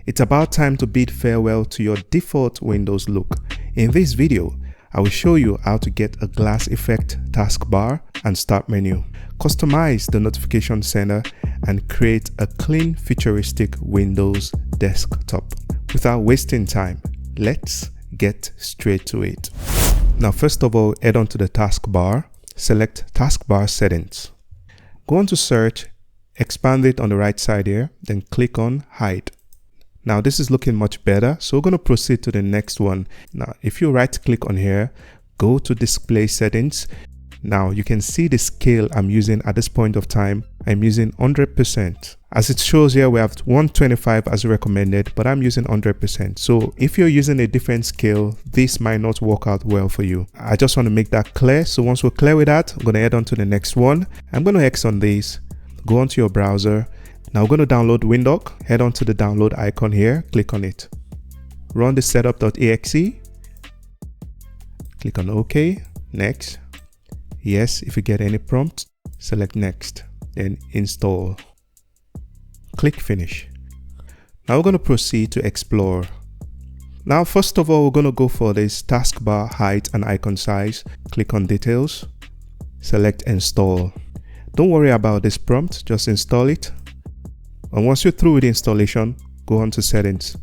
It's about time to bid farewell to your default Windows look. In this video, I will show you how to get a glass effect taskbar and start menu, customize the notification center, and create a clean, futuristic Windows desktop. Without wasting time, let's get straight to it. Now, first of all, head on to the taskbar, select taskbar settings. Go on to search, expand it on the right side here, then click on hide. Now this is looking much better, so we're going to proceed to the next one. Now if you right click on here, go to display settings. Now you can see the scale I'm using at this point of time. I'm using 100%. As it shows here, we have 125 as recommended, but I'm using 100%. So if you're using a different scale, this might not work out well for you. I just want to make that clear. So once we're clear with that, I'm going to head on to the next one. I'm going to X on this, go onto your browser. Now we're going to download WindHawk. Head on to the download icon here, click on it. Run the setup.exe. Click on OK, next. Yes, if you get any prompt, select next, then install. Click finish. Now we're going to proceed to explore. Now first of all, we're going to go for this taskbar height and icon size. Click on details, select install. Don't worry about this prompt, just install it. And once you're through with the installation, go on to settings.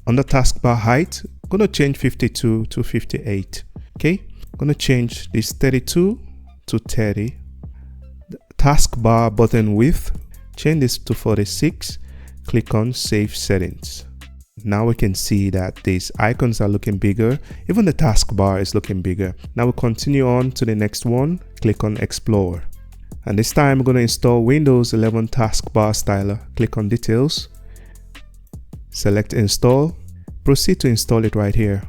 Under taskbar height, I'm going to change 52 to 58. Okay, I'm going to change this 32 to 30. The taskbar button width, change this to 46. Click on save settings. Now we can see that these icons are looking bigger. Even the taskbar is looking bigger. Now we'll continue on to the next one. Click on explore. And this time I'm going to install Windows 11 taskbar styler. Click on details, select install, proceed to install it right here.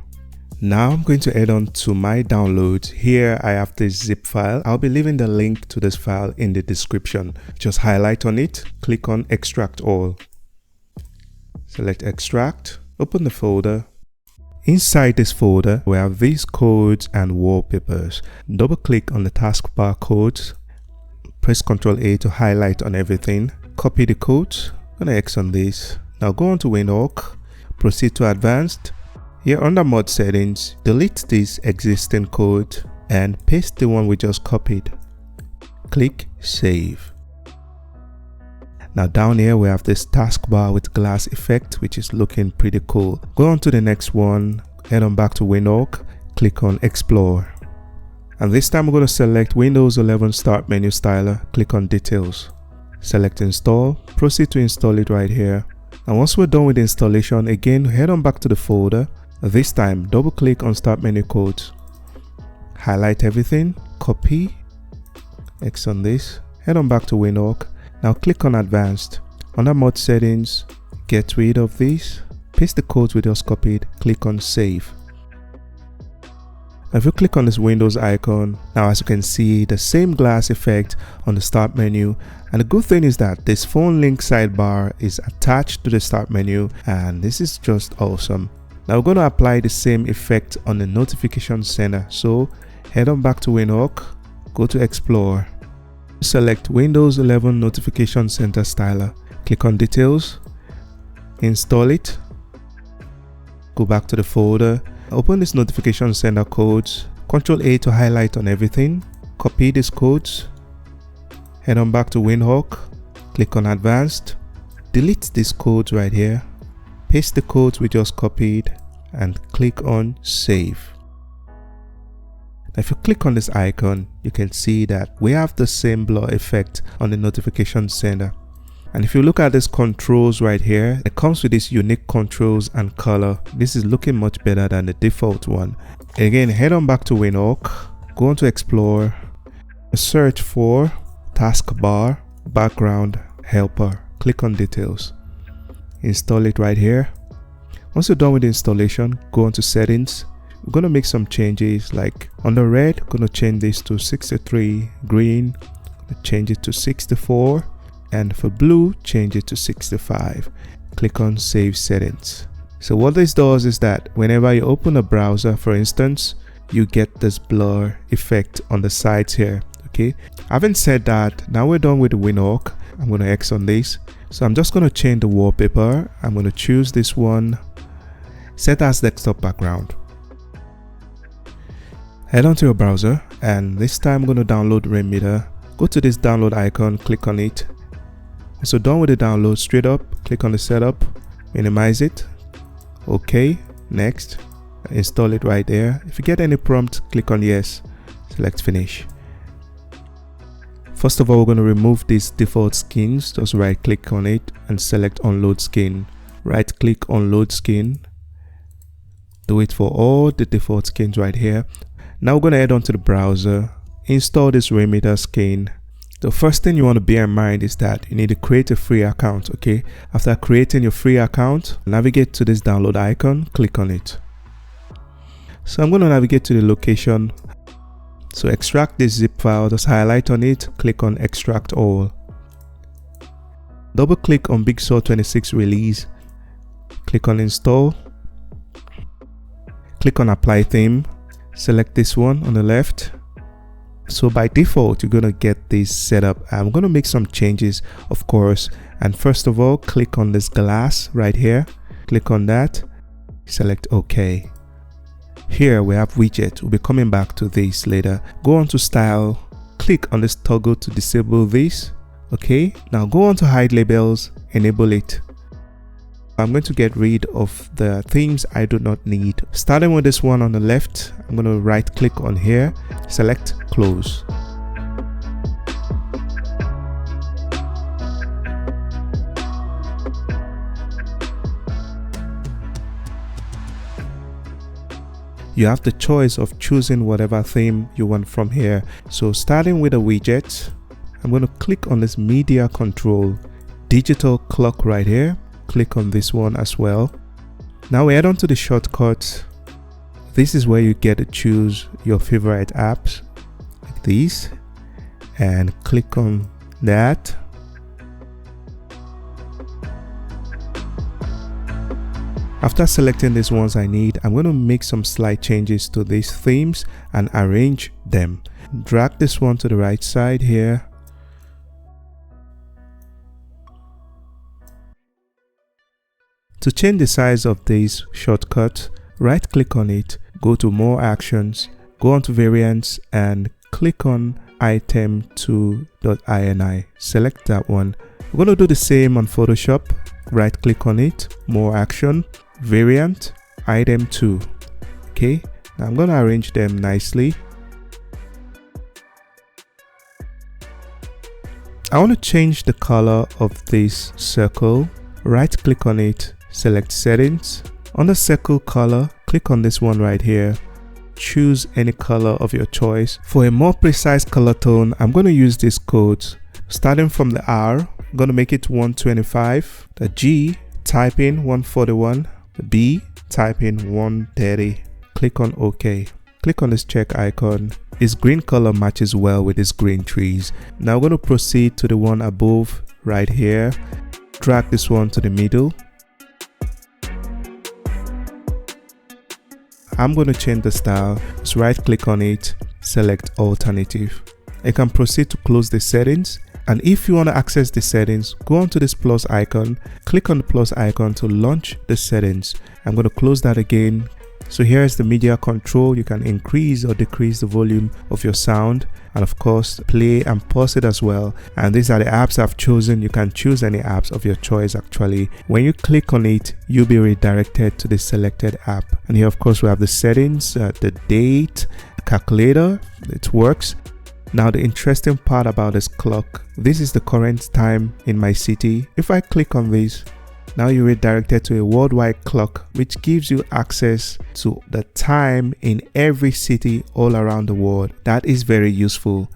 Now I'm going to head on to my downloads. Here I have this zip file. I'll be leaving the link to this file in the description. Just highlight on it, click on extract all. Select extract, open the folder. Inside this folder, we have these codes and wallpapers. Double click on the taskbar codes. Press Ctrl A to highlight on everything. Copy the codes. I'm going to X on this. Now go on to WindHawk. Proceed to advanced. Here under mod settings, delete this existing code and paste the one we just copied. Click save. Now down here we have this taskbar with glass effect, which is looking pretty cool. Go on to the next one. Head on back to WindHawk. Click on explore. And this time we're going to select Windows 11 Start Menu Styler. Click on Details. Select Install. Proceed to install it right here. And once we're done with the installation, again head on back to the folder. This time double click on Start Menu Codes. Highlight everything. Copy. X on this. Head on back to WindHawk. Now click on Advanced. Under Mod Settings, get rid of this. Paste the codes we just copied. Click on Save. If you click on this Windows icon, now as you can see the same glass effect on the start menu, and the good thing is that this phone link sidebar is attached to the start menu, and this is just awesome. Now we're going to apply the same effect on the notification center. So head on back to WindHawk, go to explore, select Windows 11 notification center styler, click on details, install it, go back to the folder. Open this notification center codes, Ctrl A to highlight on everything, copy these codes, head on back to WindHawk, click on advanced, delete these codes right here, paste the codes we just copied and click on save. Now if you click on this icon, you can see that we have the same blur effect on the notification center. And if you look at this controls right here, it comes with these unique controls and color. This is looking much better than the default one. Again, head on back to WindHawk, go on to explore, search for taskbar background helper, click on details, install it right here. Once you're done with the installation, go on to settings. We're going to make some changes, like on the red, we're going to change this to 63, green, change it to 64. And for blue, change it to 65. Click on save settings. So what this does is that whenever you open a browser, for instance, you get this blur effect on the sides here. Okay, having said that, now we're done with the WindHawk. I'm going to X on this, So I'm just going to change the wallpaper. I'm going to choose this one, set as desktop background. Head onto your browser, and this time I'm going to download Rainmeter. Go to this download icon, click on it. So done with the download, straight up, click on the setup, minimize it. Okay, next, install it right there. If you get any prompt, click on yes, select finish. First of all, we're going to remove these default skins. Just right click on it and select unload skin. Right click on load skin. Do it for all the default skins right here. Now we're going to head on to the browser, install this Rainmeter skin. The first thing you want to bear in mind is that you need to create a free account, okay? After creating your free account, navigate to this download icon, click on it. So I'm going to navigate to the location. So extract this zip file, just highlight on it, click on extract all. Double click on Big Sur 26 release, click on install, click on apply theme, select this one on the left. So by default, you're going to get this set up. I'm going to make some changes, of course. And first of all, click on this glass right here. Click on that. Select OK. Here we have widget. We'll be coming back to this later. Go on to style. Click on this toggle to disable this. Okay. Now go on to hide labels. Enable it. I'm going to get rid of the themes I do not need. Starting with this one on the left, I'm going to right click on here, select close. You have the choice of choosing whatever theme you want from here. So starting with a widget, I'm going to click on this media control, digital clock right here. Click on this one as well. Now we head on to the shortcuts. This is where you get to choose your favorite apps like these, and click on that. After selecting these ones I need, I'm going to make some slight changes to these themes and arrange them. Drag this one to the right side here. To change the size of this shortcut, right click on it, go to more actions, go on to variants and click on item 2.ini. Select that one. We're going to do the same on Photoshop. Right click on it, more action, variant, item 2. Okay, now I'm going to arrange them nicely. I want to change the color of this circle. Right click on it, select settings. On the circle color, click on this one right here. Choose any color of your choice. For a more precise color tone, I'm going to use these codes. Starting from the R, I'm going to make it 125. The G, type in 141. The B, type in 130. Click on OK. Click on this check icon. This green color matches well with these green trees. Now I'm going to proceed to the one above right here. Drag this one to the middle. I'm going to change the style. Just right click on it, select alternative. You can proceed to close the settings. And if you want to access the settings, go on to this plus icon, click on the plus icon to launch the settings. I'm going to close that again. So here's the media control. You can increase or decrease the volume of your sound, and of course play and pause it as well. And these are the apps I've chosen. You can choose any apps of your choice actually. When you click on it, you'll be redirected to the selected app. And here of course we have the settings, the date, calculator, it works. Now the interesting part about this clock, this is the current time in my city. If I click on this, now you're redirected to a worldwide clock, which gives you access to the time in every city all around the world. That is very useful.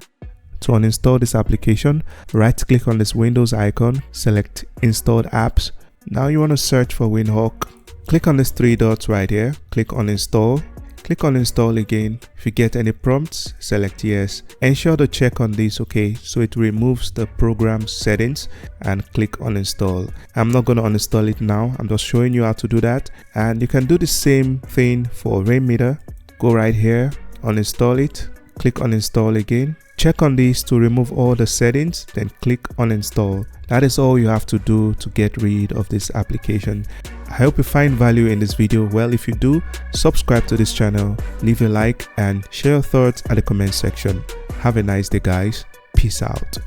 To uninstall this application, right click on this Windows icon, select installed apps. Now you want to search for WindHawk. Click on these three dots right here, click on install. Click on install again. If you get any prompts, select yes. Ensure to check on this, okay, so it removes the program settings, and click on install. I'm not going to uninstall it now. I'm just showing you how to do that. And you can do the same thing for Rainmeter. Go right here, uninstall it, click on install again. Check on these to remove all the settings, then click uninstall. That is all you have to do to get rid of this application. I hope you find value in this video. Well, if you do, subscribe to this channel, leave a like and share your thoughts at the comment section. Have a nice day guys. Peace out.